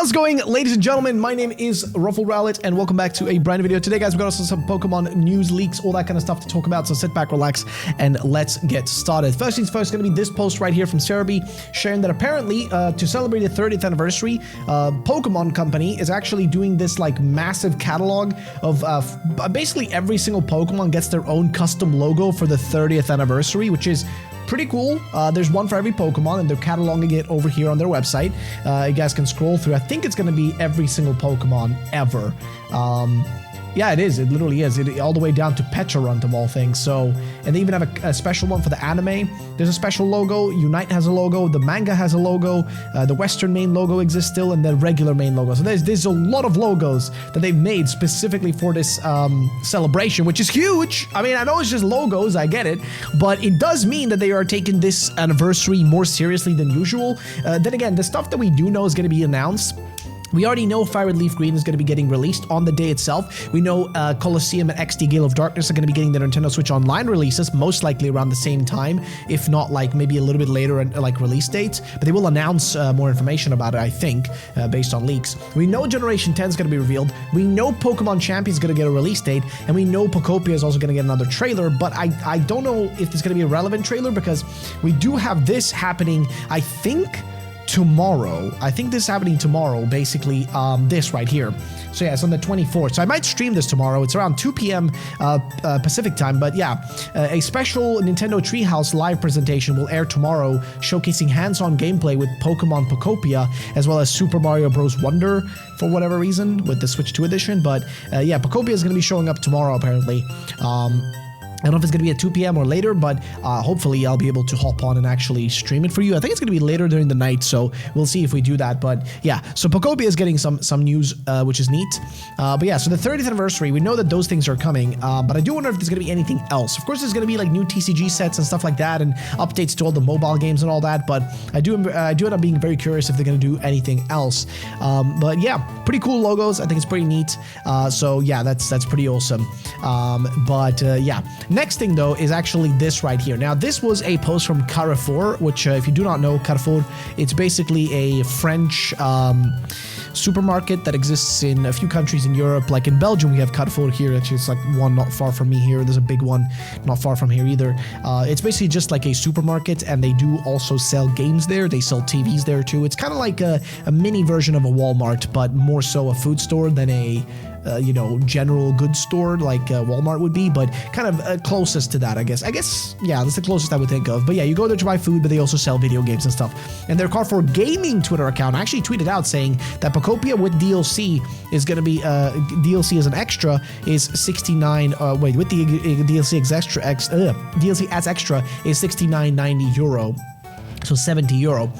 How's it going, ladies and gentlemen? My name is RuffledRowlit, and welcome back to a brand new video. Today, guys, we've got also some Pokemon news, leaks, all that kind of stuff to talk about, so sit back, relax, and let's get started. First things first, going to be this post right here from Cerebi, sharing that apparently, to celebrate the 30th anniversary, Pokemon Company is actually doing this, like, massive catalog of, basically every single Pokemon gets their own custom logo for the 30th anniversary, which is pretty cool. There's one for every Pokemon, and they're cataloging it over here on their website. You guys can scroll through. I think it's going to be every single Pokemon ever. Yeah, it is. It literally is. All the way down to Pecharunt of all things. So, and they even have a special one for the anime. There's a special logo. Unite has a logo. The manga has a logo. The Western main logo exists still, and the regular main logo. So there's a lot of logos that they've made specifically for this celebration, which is huge. I mean, I know it's just logos. I get it, but it does mean that they are taking this anniversary more seriously than usual. Then again, the stuff that we do know is going to be announced. We already know Fire Red Leaf Green is going to be getting released on the day itself. We know Colosseum and XD Gale of Darkness are going to be getting their Nintendo Switch Online releases, most likely around the same time, if not like maybe a little bit later and like release dates. But they will announce more information about it, I think, based on leaks. We know Generation 10 is going to be revealed. We know Pokemon Champion is going to get a release date, and we know Pokopia is also going to get another trailer. But I don't know if it's going to be a relevant trailer because we do have this happening, I think, tomorrow. I think this is happening tomorrow, basically, this right here. So yeah, it's on the 24th. So I might stream this tomorrow. It's around 2 p.m. Pacific time. But yeah, a special Nintendo Treehouse live presentation will air tomorrow, showcasing hands-on gameplay with Pokemon Pokopia, as well as Super Mario Bros. Wonder, for whatever reason, with the Switch 2 edition. But yeah, Pokopia is going to be showing up tomorrow, apparently. I don't know if it's going to be at 2 p.m. or later, but hopefully I'll be able to hop on and actually stream it for you. I think it's going to be later during the night, so we'll see if we do that. But yeah, so Pokopia is getting some news, which is neat. But yeah, so the 30th anniversary, we know that those things are coming, but I do wonder if there's going to be anything else. Of course, there's going to be like new TCG sets and stuff like that, and updates to all the mobile games and all that, but I do end up being very curious if they're going to do anything else. But yeah, pretty cool logos. I think it's pretty neat. So yeah, that's pretty awesome. But yeah. Next thing, though, is actually this right here. Now, this was a post from Carrefour, which, if you do not know, Carrefour, it's basically a French supermarket that exists in a few countries in Europe. Like in Belgium, we have Carrefour here. Actually, it's like one not far from me here. There's a big one not far from here either. It's basically just like a supermarket, and they do also sell games there. They sell TVs there, too. It's kind of like a mini version of a Walmart, but more so a food store than a you know, general goods store like Walmart would be, but kind of closest to that, I guess. Yeah, that's the closest I would think of. But yeah, you go there to buy food, but they also sell video games and stuff. And their Carrefour Gaming Twitter account actually tweeted out saying that Pokopia with DLC is going to be, DLC as an extra is 69, wait, with the DLC as extra is 69.90 euro. So 70 euro.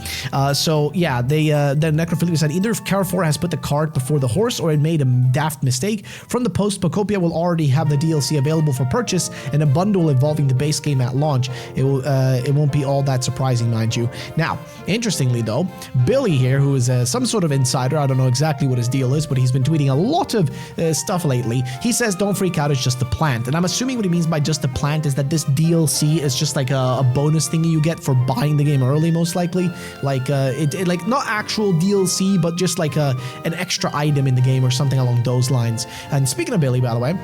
So yeah, they then Necrophilius said either Carrefour has put the cart before the horse or it made a daft mistake. From the post, Pokopia will already have the DLC available for purchase and a bundle involving the base game at launch. It won't be all that surprising, mind you. Now, interestingly though, Billy here, who is some sort of insider, I don't know exactly what his deal is, but he's been tweeting a lot of stuff lately. He says, "Don't freak out, it's just a plant." And I'm assuming what he means by just a plant is that this DLC is just like a bonus thingy you get for buying the game early, most likely, like it like not actual DLC, but just like an extra item in the game or something along those lines. And speaking of Billy, by the way,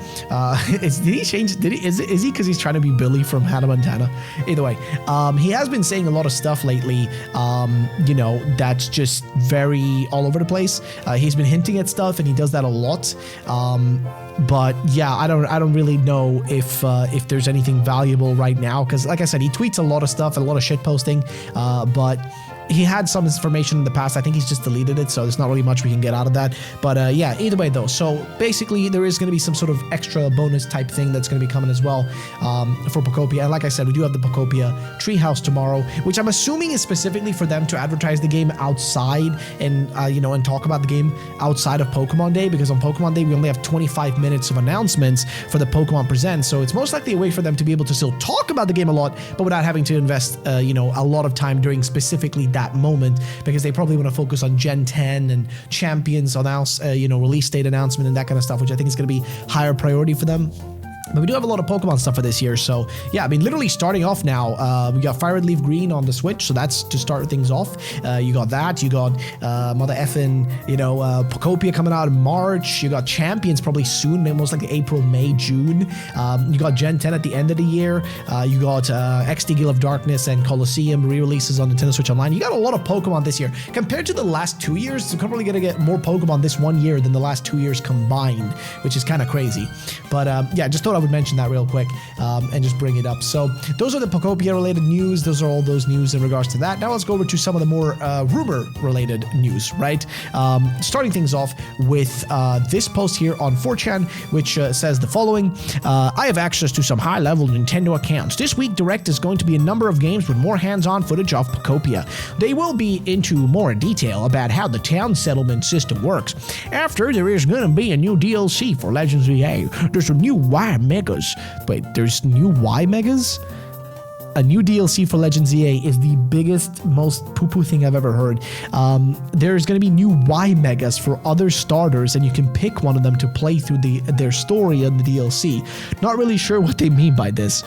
is he because he's trying to be Billy from Hannah Montana? Either way, he has been saying a lot of stuff lately, you know, that's just very all over the place. He's been hinting at stuff, and he does that a lot. But yeah, I don't really know if there's anything valuable right now, because like I said, he tweets a lot of stuff, a lot of shit posting, but he had some information in the past. I think he's just deleted it, so there's not really much we can get out of that. But yeah, either way though, so basically there is going to be some sort of extra bonus type thing that's going to be coming as well for Pokopia. And like I said, we do have the Pokopia Treehouse tomorrow, which I'm assuming is specifically for them to advertise the game outside and you know, and talk about the game outside of Pokemon Day, because on Pokemon Day we only have 25 minutes of announcements for the Pokemon Presents, so it's most likely a way for them to be able to still talk about the game a lot, but without having to invest you know, a lot of time during specifically that moment, because they probably want to focus on Gen 10 and Champions you know, release date announcement and that kind of stuff, which I think is going to be higher priority for them. But we do have a lot of Pokemon stuff for this year, so yeah, I mean, literally starting off now, we got Fire Red Leaf Green on the Switch, so that's to start things off. You got that, you got mother effing, Pokopia coming out in March, you got Champions probably soon, maybe most likely April, May, June. You got Gen 10 at the end of the year, you got XD Gale of Darkness and Colosseum re-releases on Nintendo Switch Online. You got a lot of Pokemon this year. Compared to the last 2 years, you're probably gonna get more Pokemon this 1 year than the last 2 years combined, which is kind of crazy. But yeah, just thought I would mention that real quick and just bring it up. So those are the Pokopia related news. Those are all those news in regards to that. Now let's go over to some of the more rumor related news, right? Starting things off with this post here on 4chan, which says the following. I have access to some high level Nintendo accounts. This week Direct is going to be a number of games with more hands-on footage of Pokopia. They will be into more detail about how the town settlement system works. After, there is going to be a new DLC for Legends ZA. There's a new Y Megas. Wait, there's new Y Megas? A new DLC for Legends ZA is the biggest, most poo-poo thing I've ever heard. There's going to be new Y Megas for other starters, and you can pick one of them to play through their story in the DLC. Not really sure what they mean by this.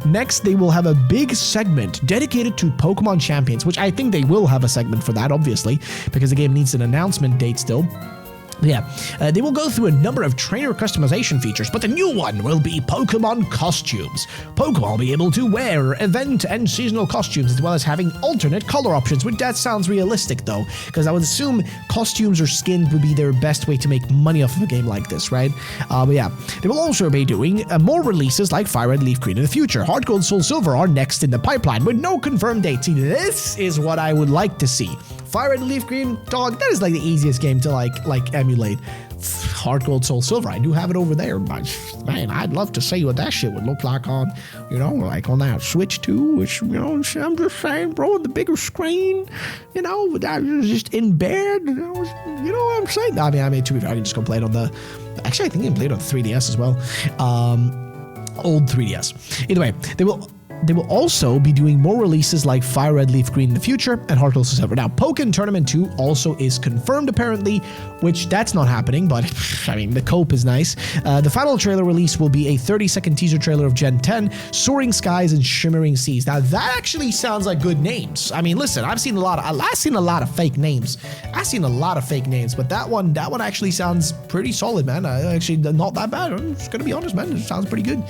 Next, they will have a big segment dedicated to Pokemon Champions, which I think they will have a segment for that, obviously, because the game needs an announcement date still. Yeah, they will go through a number of trainer customization features, but the new one will be Pokemon costumes. Pokemon will be able to wear event and seasonal costumes, as well as having alternate color options, which that sounds realistic though, because I would assume costumes or skins would be their best way to make money off of a game like this, right? But yeah, they will also be doing more releases like Fire Red Leaf Green in the future. Heart Gold, Soul Silver are next in the pipeline with no confirmed dates. See, this is what I would like to see. Fire Red Leaf Green, dog, that is like the easiest game to like emulate. Heart Gold, Soul Silver, I do have it over there, but man, I'd love to see what that shit would look like on, like on that Switch 2, which, I'm just saying, bro, the bigger screen, just in bed, you know what I'm saying? I mean, to be fair, I can just go play it on actually, I think you can play it on the 3DS as well, old 3DS. Either way, they will also be doing more releases like Fire Red Leaf Green in the future and Heart Gold Soul Silver. Now, Pokken Tournament 2 also is confirmed apparently, which that's not happening, but I mean, the cope is nice. The final trailer release will be a 30-second teaser trailer of Gen 10, Soaring Skies and Shimmering Seas. Now, that actually sounds like good names. I mean, listen, I've seen a lot of fake names. But that one actually sounds pretally solid, man. Actually, not that bad. I'm just gonna be honest, man. It sounds pretty good.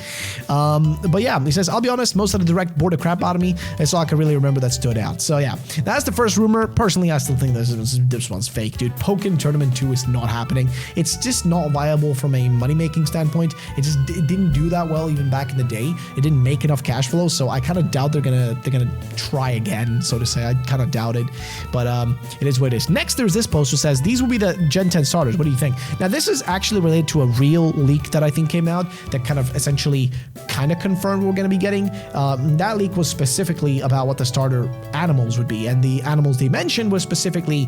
But yeah, he says, I'll be honest, most of the Direct bored the crap out of me. That's all I can really remember that stood out. So yeah, that's the first rumor. Personally, I still think this one's fake, dude. Pokken Tournament 2 is not happening. It's just not viable from a money-making standpoint. It didn't do that well even back in the day. It didn't make enough cash flow, so I kind of doubt they're gonna try again, so to say. I kind of doubt it, but it is what it is. Next, there's this post which says these will be the Gen 10 starters. What do you think? Now, this is actually related to a real leak that I think came out that kind of essentially kind of confirmed we're going to be getting. That leak was specifically about what the starter animals would be, and the animals they mentioned was specifically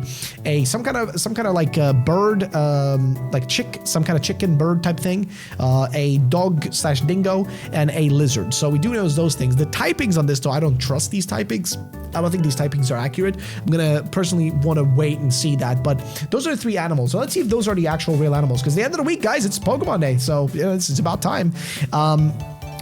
some kind of like a bird, some kind of chicken bird type thing, a dog/dingo, and a lizard. So we do know those things. The typings on this, though, I don't trust these typings. I don't think these typings are accurate. I'm gonna personally want to wait and see that, but those are the 3 animals. So let's see if those are the actual real animals, because the end of the week, guys, it's Pokemon Day, so it's about time.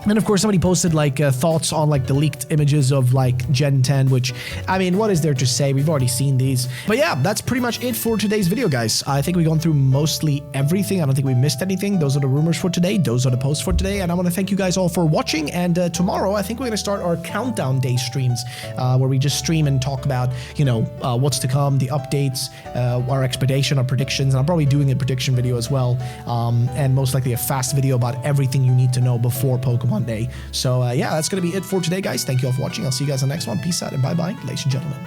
And of course, somebody posted like thoughts on like the leaked images of like Gen 10, which, I mean, what is there to say? We've already seen these. But yeah, that's pretty much it for today's video, guys. I think we've gone through mostly everything. I don't think we missed anything. Those are the rumors for today. Those are the posts for today. And I want to thank you guys all for watching. And tomorrow, I think we're going to start our countdown day streams where we just stream and talk about, what's to come, the updates, our expectation, our predictions. And I'm probably doing a prediction video as well. And most likely a fast video about everything you need to know before Pokemon Day. So yeah, that's going to be it for today, guys. Thank you all for watching. I'll see you guys on the next one. Peace out and bye-bye, ladies and gentlemen.